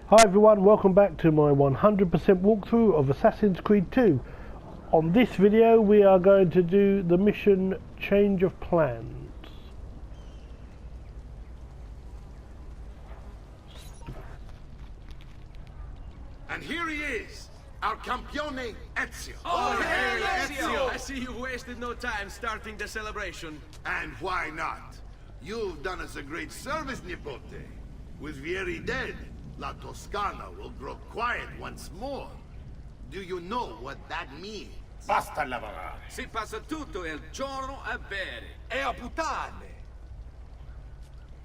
Hi everyone, welcome back to my 100% walkthrough of Assassin's Creed 2. On this video we are going to do the mission Change of Plans. And here he is, our campione Ezio. Oh, hey, Ezio! I see you wasted no time starting the celebration. And why not? You've done us a great service, Nipote. With Vieri dead, La Toscana will grow quiet once more. Do you know what that means? Basta lavorare. Si passa tutto il giorno a bere. E a puttane.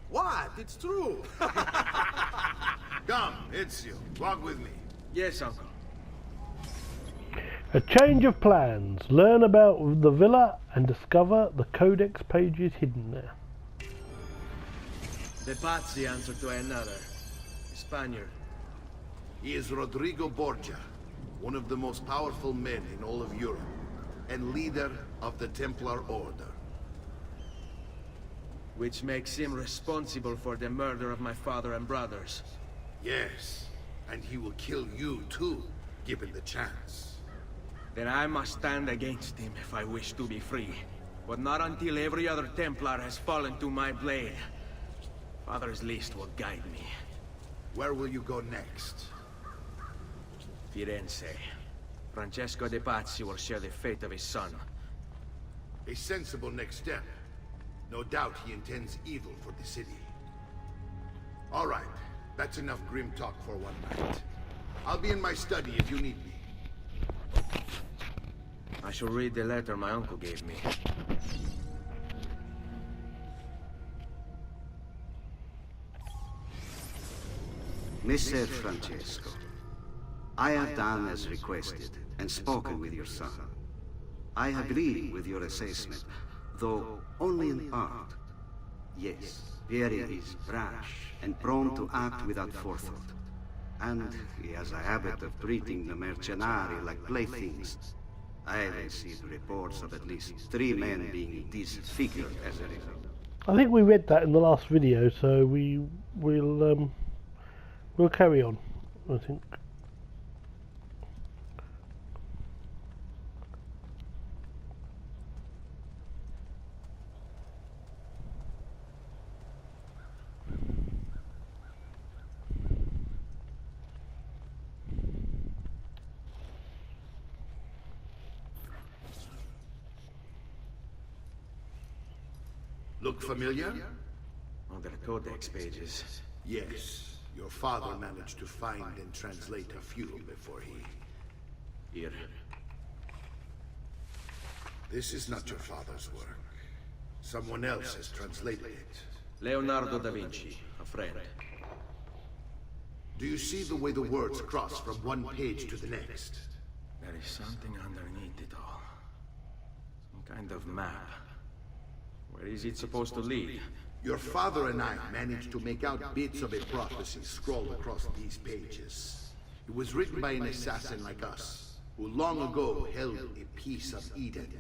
What? It's true. Come, Ezio, walk with me. Yes, uncle. A change of plans. Learn about the villa and discover the codex pages hidden there. The Pazzi answer to another. Spaniard. He is Rodrigo Borgia, one of the most powerful men in all of Europe, and leader of the Templar Order. Which makes him responsible for the murder of my father and brothers. Yes, and he will kill you too, given the chance. Then I must stand against him if I wish to be free. But not until every other Templar has fallen to my blade. Father's list will guide me. Where will you go next? Firenze. Francesco de Pazzi will share the fate of his son. A sensible next step. No doubt he intends evil for the city. All right, that's enough grim talk for one night. I'll be in my study if you need me. I shall read the letter my uncle gave me. Messer Francesco, I have done as requested and spoken with your son. I agree with your assessment, though only in part. Yes, Vieri is brash and prone to act without forethought. And he has a habit of treating the mercenari like playthings. I have received reports of at least 3 men being disfigured as a result. I think we read that in the last video, so we'll carry on, I think. Look familiar? On the codex pages. Yes. Your father managed to find and translate a few before he... Here. This is not your father's work. Someone else has translated it. Leonardo da Vinci, a friend. Do you see the way the words cross from one page to the next? There is something underneath it all. Some kind of map. Where is it supposed to lead? Your father and I managed to make out bits of a prophecy scrawled across these pages. It was written by an assassin like us, who long ago held a piece of Eden.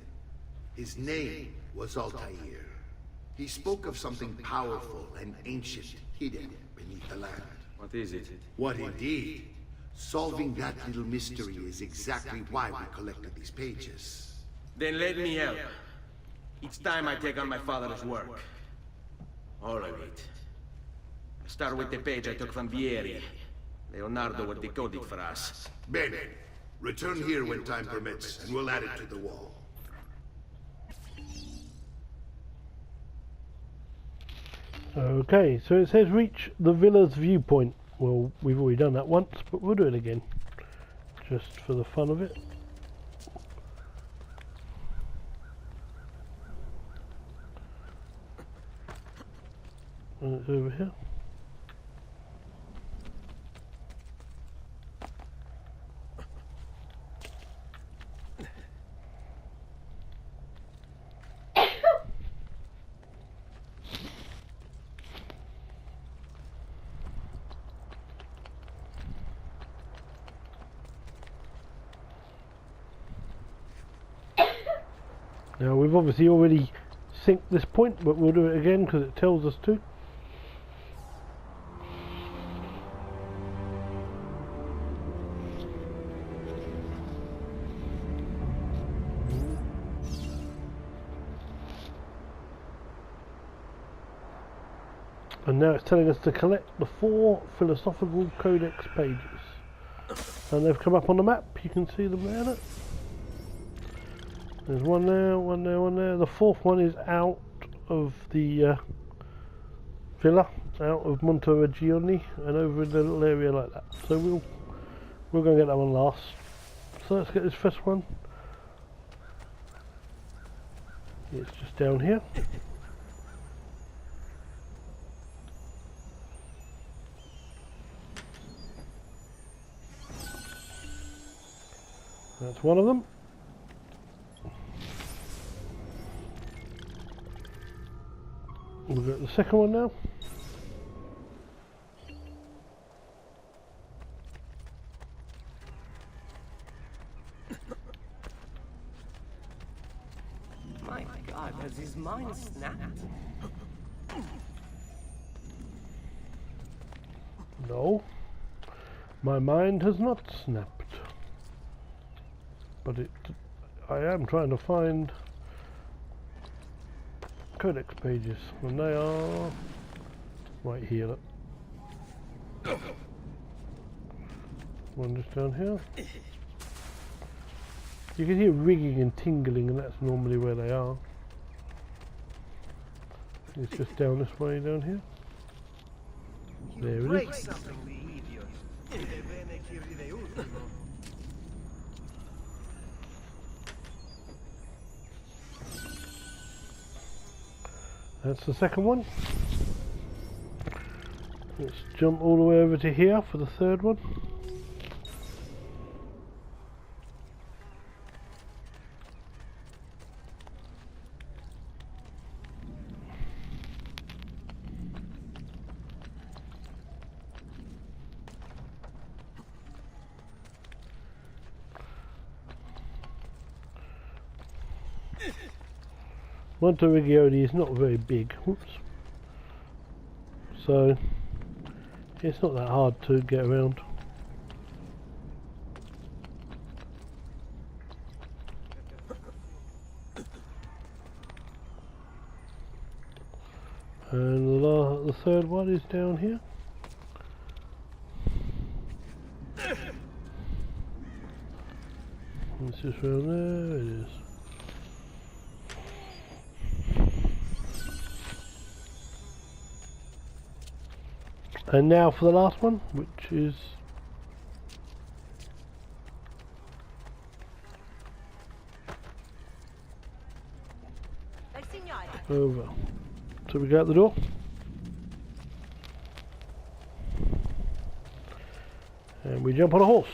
His name was Altair. He spoke of something powerful and ancient hidden beneath the land. What is it? What indeed? Solving that little mystery is exactly why we collected these pages. Then let me help. It's time I take on my father's work. All of it. Start with the page I took from Vieri. Leonardo will decode it for us. Bene. Return here when time permits, and we'll add it to the wall. Okay, so it says reach the villa's viewpoint. Well, we've already done that once, but we'll do it again. Just for the fun of it. And it's over here. Now we've obviously already synced this point, but we'll do it again because it tells us to. And now it's telling us to collect the 4 philosophical codex pages. And they've come up on the map, you can see them there. Look. There's one there, one there, one there. The 4th one is out of the villa, out of Monteregione, and over in the little area like that. So we're going to get that one last. So let's get this first one. It's just down here. That's one of them. We'll get the second one now. My God, has his mind snapped? No, my mind has not snapped. But I am trying to find codex pages, and they are right here. Look. One just down here. You can hear rigging and tingling, and that's normally where they are. It's just down this way, down here. There it is. That's the second one. Let's jump all the way over to here for the third one. Monteregione is not very big, whoops. So it's not that hard to get around. And the third one is down here. It's just around there, it is. And now for the last one, which is over. So we go out the door. And we jump on a horse.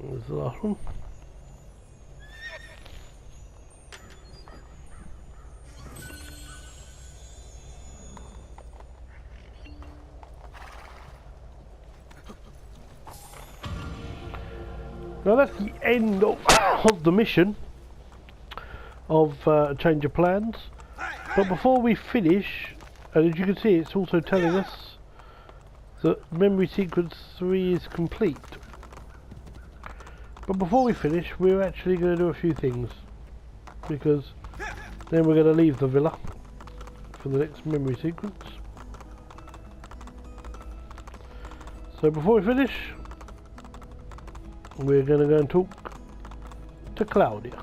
There's the last one. Now that's the end of the mission of Change of Plans. But before we finish, and as you can see, it's also telling us that memory sequence 3 is complete. But before we finish, we're actually going to do a few things, because then we're going to leave the villa for the next memory sequence. So before we finish, we're going to go and talk to Claudia.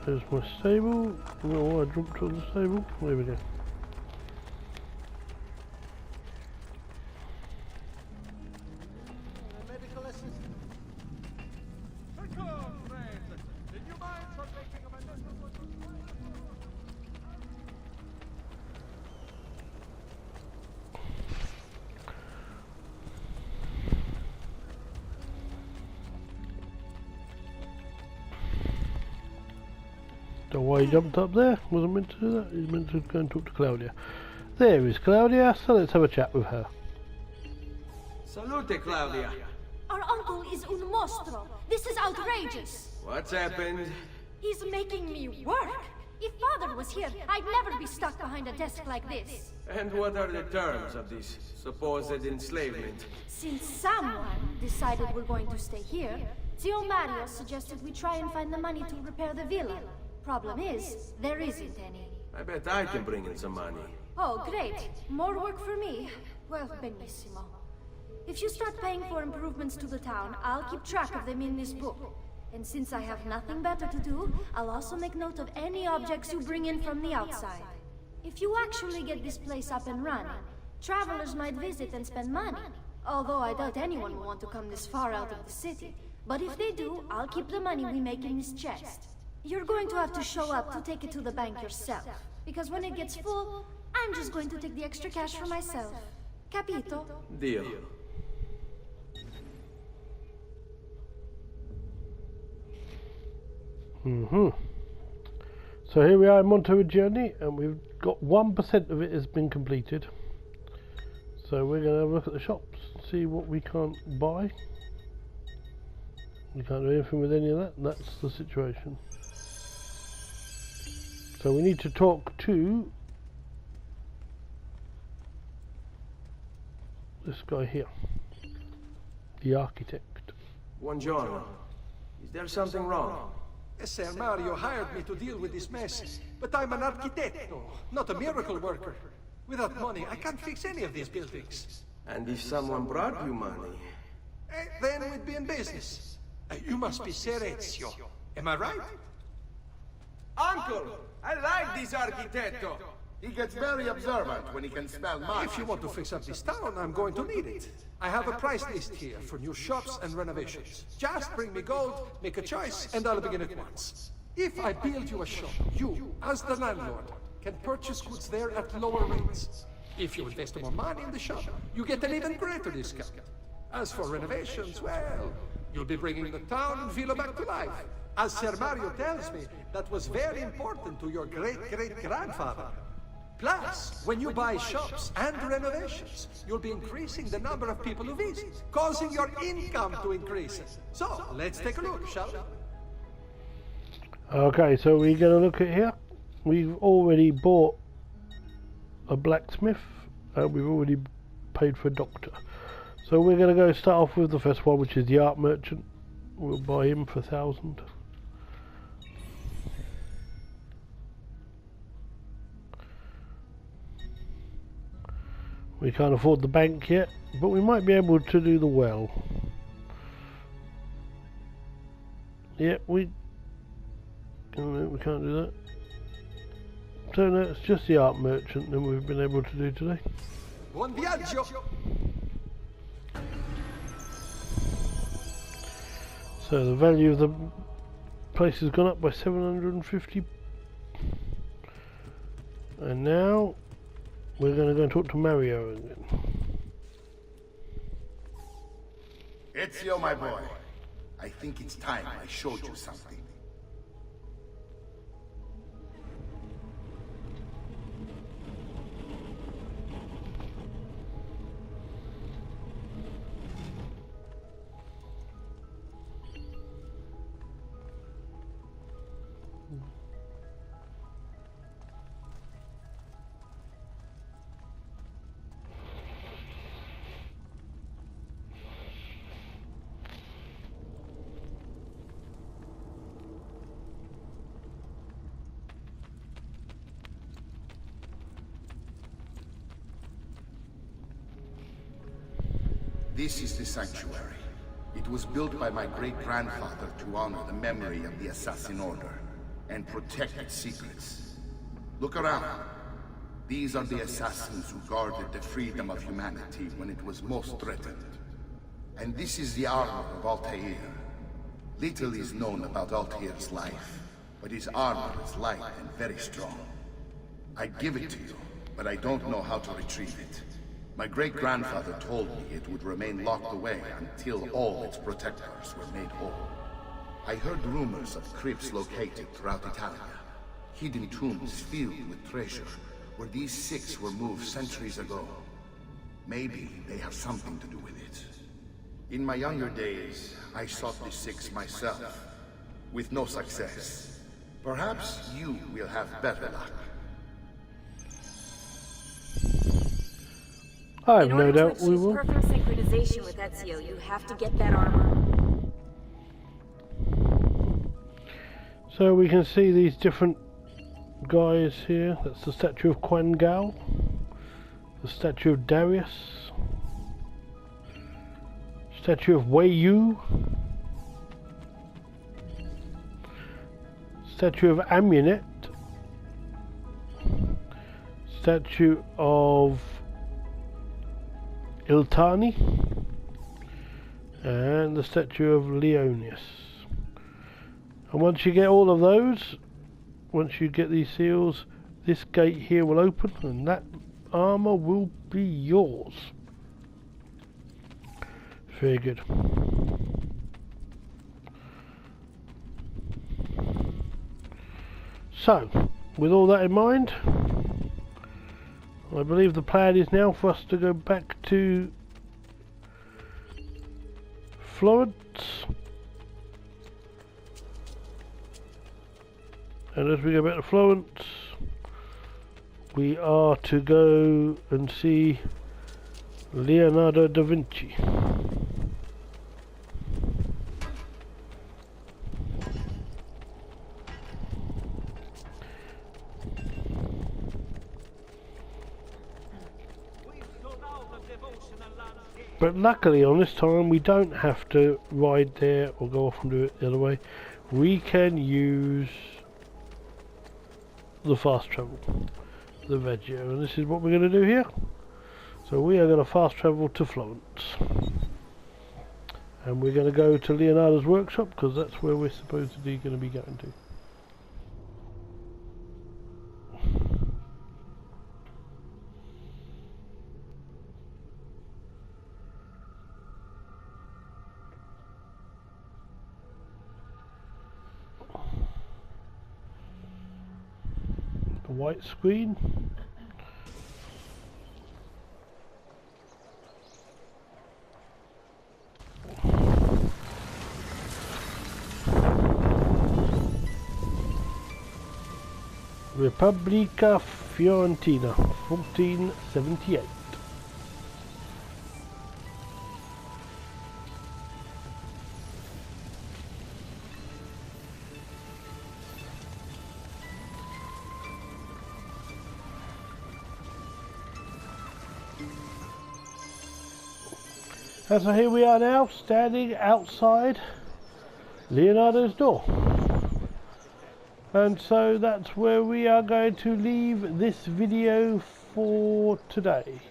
There's my stable. Oh, I jumped on the stable. There we go. Medical assistant. Come on, friend. Did you mind for making a why he jumped up there. Wasn't meant to do that. He's meant to go and talk to Claudia. There is Claudia, so let's have a chat with her. Salute, Claudia. Our uncle is un mostro. This is outrageous. What's happened? He's making me work. If Father was here, I'd never be stuck behind a desk like this. And what are the terms of this supposed enslavement? Since someone decided we're going to stay here, Zio Mario suggested we try and find the money to repair the villa. Problem is, there isn't any. I bet I can bring in some money. Oh, great. More work for me. Well, benissimo. If you start paying for improvements to the town, I'll keep track of them in this book. And since I have nothing better to do, I'll also make note of any objects you bring in from the outside. If you actually get this place up and running, travelers might visit and spend money. Although I doubt anyone will want to come this far out of the city. But if they do, I'll keep the money we make in this chest. You're going to have to show up to take it to the bank yourself. Because when it gets full, I'm just going to take the extra cash for myself. Capito? Deal. So here we are in Monteriggioni, and we've got 1% of it has been completed. So we're going to have a look at the shops, see what we can't buy. We can't do anything with any of that, and that's the situation. So we need to talk to this guy here, the architect. Buongiorno. Is there something wrong? Sir Mario hired me to deal with this mess, but I'm an architetto, not a miracle worker. Without money, I can't fix any of these buildings. And if someone brought you money? Then we'd be in business. You must be Ser Ezio. Am I right? Uncle! I like this architetto! He gets very observant when he can smell money. If you want to fix up this town, I'm going to need it. I have a price list here for new shops and renovations. Just bring me gold, make a choice, and I'll begin at once. If I build you a shop, you, as the landlord, can purchase goods there at lower rates. If you invest more money in the shop, you get an even greater discount. As for renovations, well, you'll be bringing the town and villa back to life. As Ser Mario tells me, that was very important to your great-great-grandfather. Plus, when you buy shops and renovations, you'll be increasing the number of people who visit, causing your income to increase. So, let's take a look, shall we? Okay, so we're going to look at here. We've already bought a blacksmith, and we've already paid for a doctor. So we're going to go start off with the first one, which is the art merchant. We'll buy him for 1,000. We can't afford the bank yet, but we might be able to do the well. Yeah, we can't do that. So no, it's just the art merchant that we've been able to do today. Buon viaggio! So the value of the place has gone up by 750. And now we're going to go and talk to Mario again. Ezio, my boy. I think it's time I showed you something. This is the sanctuary. It was built by my great-grandfather to honor the memory of the Assassin Order and protect its secrets. Look around. These are the assassins who guarded the freedom of humanity when it was most threatened. And this is the armor of Altair. Little is known about Altair's life, but his armor is light and very strong. I'd give it to you, but I don't know how to retrieve it. My great-grandfather told me it would remain locked away until all its protectors were made whole. I heard rumors of crypts located throughout Italia, Hidden tombs filled with treasure, where these six were moved centuries ago. Maybe they have something to do with it. In my younger days, I sought the six myself, with no success. Perhaps you will have better luck. I have no doubt we will. Perfect synchronization with Ezio, you have to get that armor. So we can see these different guys here. That's the statue of Quan Gao, the statue of Darius, statue of Wei Yu, statue of Amunet, statue of Iltani, and the statue of Leonius. And once you get all of those, once you get these seals, this gate here will open and that armor will be yours. Very good. So, with all that in mind, I believe the plan is now for us to go back to Florence. And as we go back to Florence, we are to go and see Leonardo da Vinci. But luckily on this time we don't have to ride there or go off and do it the other way. We can use the fast travel, the Ezio, and this is what we're going to do here. So we are going to fast travel to Florence, and we're going to go to Leonardo's workshop because that's where we're supposedly going to be going to. White screen. Repubblica Fiorentina, 1478. And so here we are now, standing outside Leonardo's door. And so that's where we are going to leave this video for today.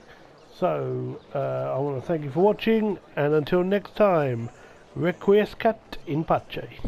So I want to thank you for watching, and until next time, requiescat in pace.